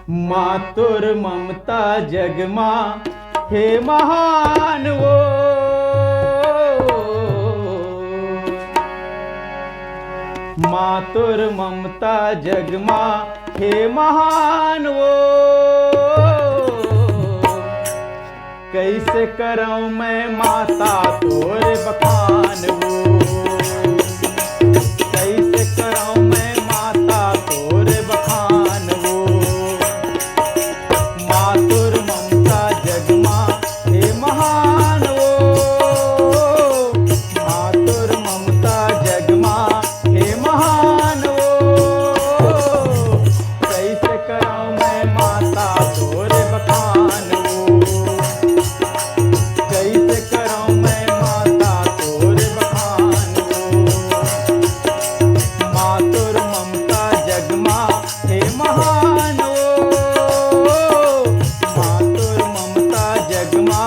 मातुर ममता जगमा हे महान वो। मातुर ममता जगमा हे महान वो। कैसे करऊं मैं माता तोरे बखान वो। कैसे करऊं मैं माता तोरे बखान वो। मातुर ममता जगमा हे महान वो। मातुर ममता जगमा हे महान वो। कैसे करऊं मैं माता तोरे बखान वो। कैसे करऊं मैं माता तोरे बखान वो। मातुर ममता जगमा हे महान वो। मातुर ममता जगमा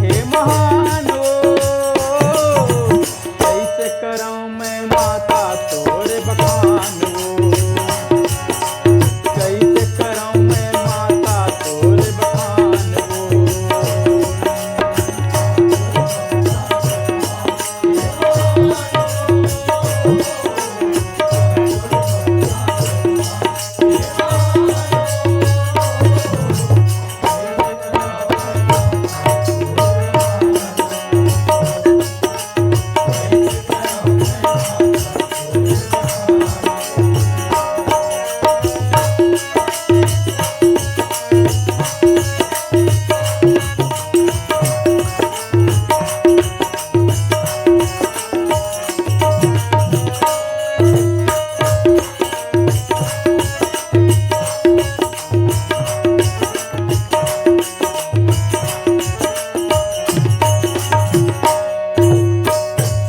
हे महान वो। कैसे करऊं मैं माता तोरे बखान वो। कैसे करऊं मैं माता तोरे बखान वो।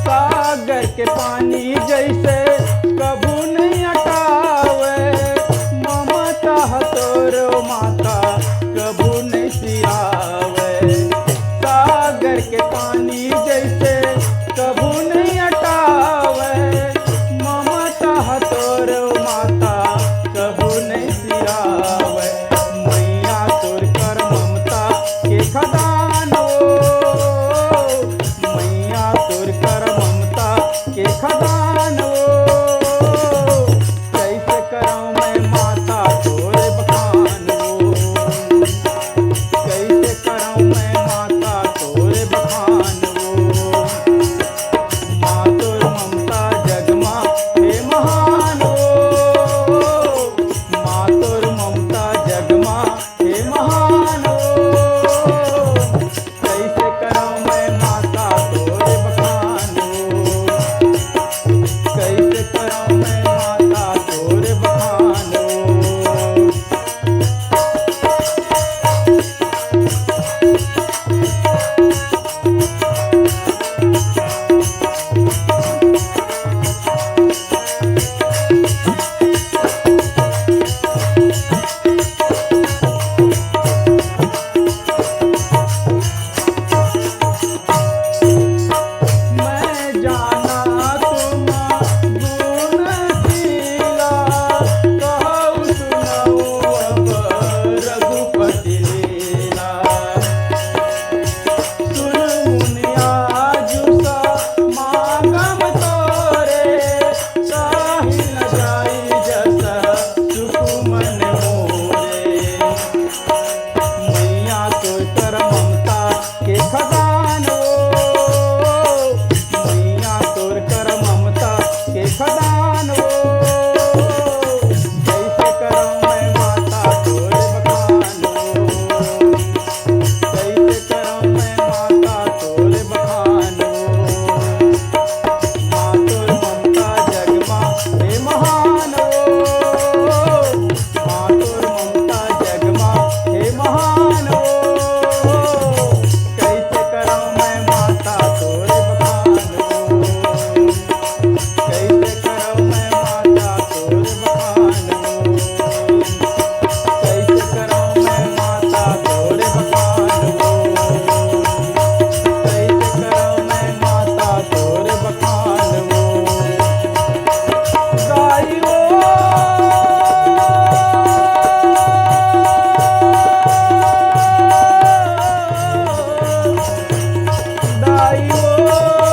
सागर के पानी जैसे कभू नहीं अटावे। ममता तोरो माता कभू नहीं सियावे। सागर के पानी जैसे कभू नहीं अटावे। ममता तोरो माता कभू नहीं सियावे। मैया तोर कर ममता के खदान हो। मैया तोर कर ममता के खदान हो। कैसे करऊं मैं माता तोरे बखान हो। कैसे करऊं मैं माता तोरे बखान हो। मातुर ममता जगमा हे महान हो। मातुर ममता जगमा हे महान हो। कैसे करऊं मैं माता तोरे बखान हो। हो